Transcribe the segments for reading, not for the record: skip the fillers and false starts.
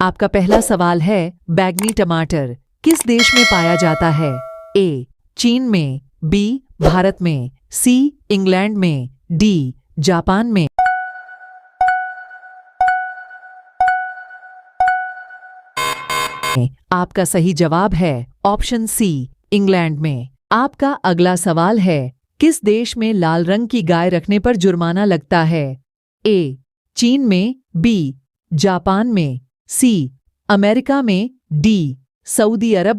आपका पहला सवाल है, बैंगनी टमाटर किस देश में पाया जाता है? ए. चीन में, बी. भारत में, सी. इंग्लैंड में, डी. जापान में। आपका सही जवाब है ऑप्शन सी, इंग्लैंड में। आपका अगला सवाल है, किस देश में लाल रंग की गाय रखने पर जुर्माना लगता है? ए. चीन में, बी. जापान में, सी. अमेरिका में, डी. सऊदी अरब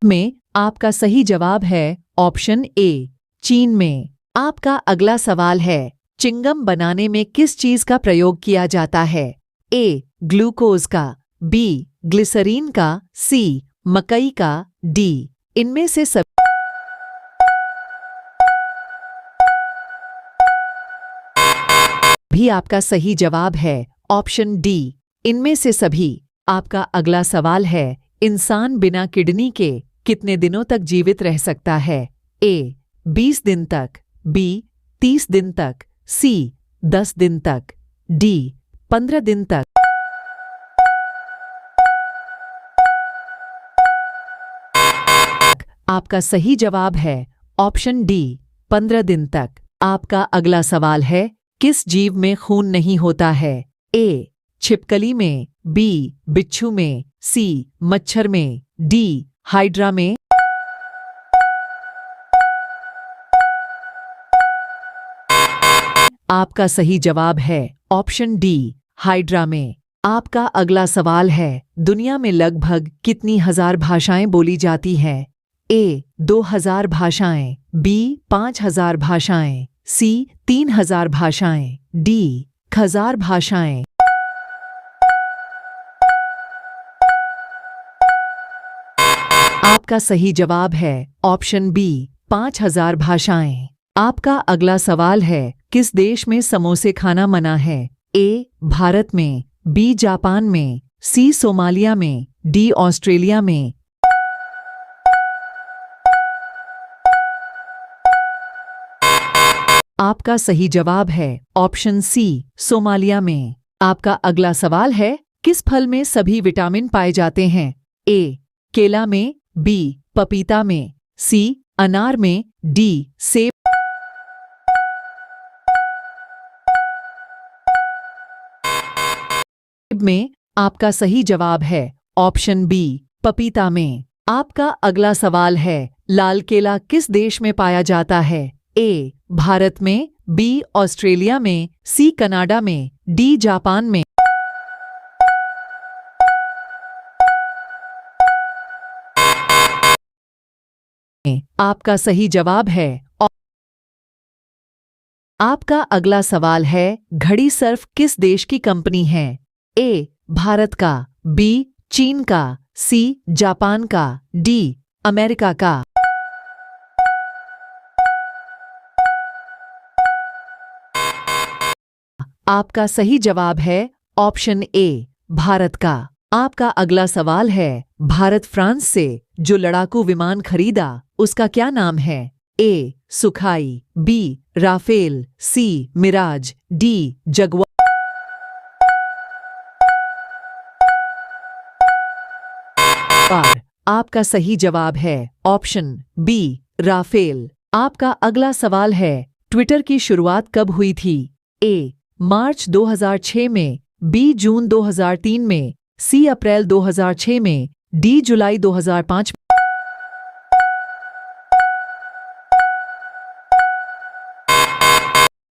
में। आपका सही जवाब है ऑप्शन ए, चीन में। आपका अगला सवाल है, चिंगम बनाने में किस चीज का प्रयोग किया जाता है? ए. ग्लूकोज का, बी. ग्लिसरीन का, सी. मकई का, डी. इनमें से सब भी आपका सही जवाब है ऑप्शन डी, इनमें से सभी। आपका अगला सवाल है, इंसान बिना किडनी के कितने दिनों तक जीवित रह सकता है? ए. 20 दिन तक, बी. 30 दिन तक, सी. 10 दिन तक, डी. 15 दिन तक। आपका सही जवाब है ऑप्शन डी, 15 दिन तक। आपका अगला सवाल है, किस जीव में खून नहीं होता है? ए. छिपकली में, बी. बिच्छू में, सी. मच्छर में, डी. हाइड्रा में। आपका सही जवाब है ऑप्शन डी, हाइड्रा में। आपका अगला सवाल है, दुनिया में लगभग कितनी हजार भाषाएं बोली जाती हैं? ए. 2000 भाषाएं, बी. 5000 भाषाएं, सी. 3000 भाषाएं, डी. 1000 भाषाएं। आपका सही जवाब है ऑप्शन बी, 5000 भाषाएं। आपका अगला सवाल है, किस देश में समोसे खाना मना है? ए. भारत में, बी. जापान में, सी. सोमालिया में, डी. ऑस्ट्रेलिया में। आपका सही जवाब है ऑप्शन सी, सोमालिया में। आपका अगला सवाल है, किस फल में सभी विटामिन पाए जाते हैं? ए. केला में, बी. पपीता में, सी. अनार में, डी. सेब में। आपका सही जवाब है ऑप्शन बी, पपीता में। आपका अगला सवाल है, लाल केला किस देश में पाया जाता है? ए. भारत में, बी. ऑस्ट्रेलिया में, सी. कनाडा में, डी. जापान में। आपका सही जवाब है आपका अगला सवाल है, घड़ी सर्फ किस देश की कंपनी है? ए. भारत का, बी. चीन का, सी. जापान का, डी. अमेरिका का। आपका सही जवाब है ऑप्शन ए, भारत का। आपका अगला सवाल है, भारत फ्रांस से जो लड़ाकू विमान खरीदा उसका क्या नाम है? ए. सुखाई, बी. राफेल, सी. मिराज, डी. जगुआर। आपका सही जवाब है ऑप्शन बी, राफेल। आपका अगला सवाल है, ट्विटर की शुरुआत कब हुई थी? ए. मार्च 2006 में, बी. जून 2003 में, सी. अप्रैल 2006 में, डी. जुलाई 2005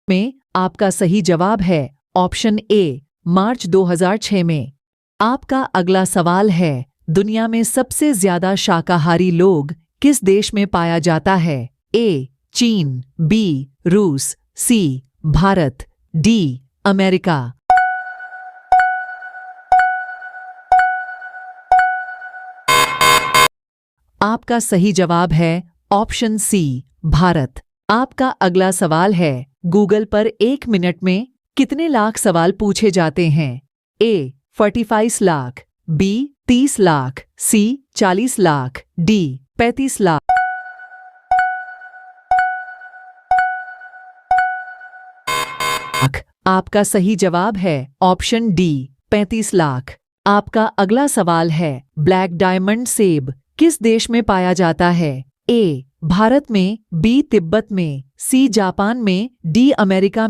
में। आपका सही जवाब है ऑप्शन ए, मार्च 2006 में। आपका अगला सवाल है, दुनिया में सबसे ज्यादा शाकाहारी लोग किस देश में पाया जाता है? ए. चीन, बी. रूस, सी. भारत, डी. अमेरिका। आपका सही जवाब है ऑप्शन सी, भारत। आपका अगला सवाल है, गूगल पर 1 मिनट में कितने लाख सवाल पूछे जाते हैं? ए. 45 लाख, बी. 30 लाख, सी. 40 लाख, डी. 35 लाख। लाख। आपका सही जवाब है ऑप्शन डी 35 लाख। आपका अगला सवाल है, ब्लैक डायमंड सेब किस देश में पाया जाता है? ए भारत में, बी तिब्बत में, सी जापान में, डी अमेरिका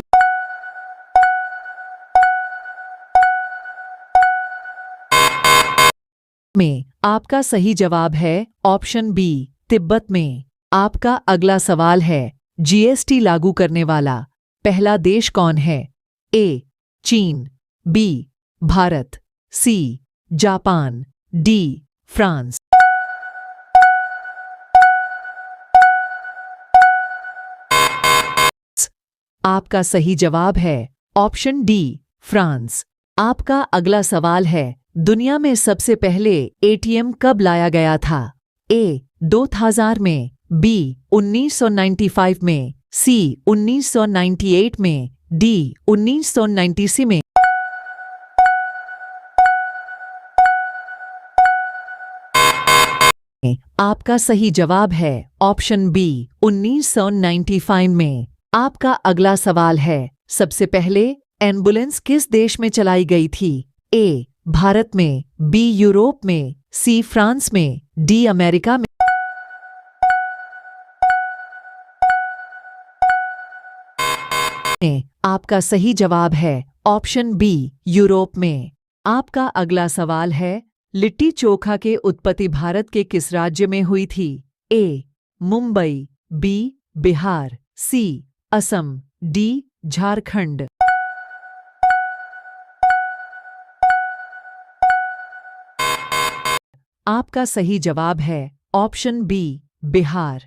में। आपका सही जवाब है ऑप्शन बी तिब्बत में। आपका अगला सवाल है, जीएसटी लागू करने वाला पहला देश कौन है? ए चीन, B Bharat, C Japan, D France. आपका सही जवाब है ऑप्शन डी फ्रांस। आपका अगला सवाल है, दुनिया में सबसे पहले एटीएम कब लाया गया था? ए 2000 में, बी 1995 में, सी 1998 में, डी 1989 में। आपका सही जवाब है ऑप्शन बी 1995 में। आपका अगला सवाल है, सबसे पहले एम्बुलेंस किस देश में चलाई गई थी? ए भारत में, बी यूरोप में, सी फ्रांस में, डी अमेरिका में। आपका सही जवाब है ऑप्शन बी यूरोप में। आपका अगला सवाल है, लिट्टी चोखा के उत्पत्ति भारत के किस राज्य में हुई थी? ए मुंबई, बी बिहार, सी असम, डी झारखंड। आपका सही जवाब है ऑप्शन बी बिहार।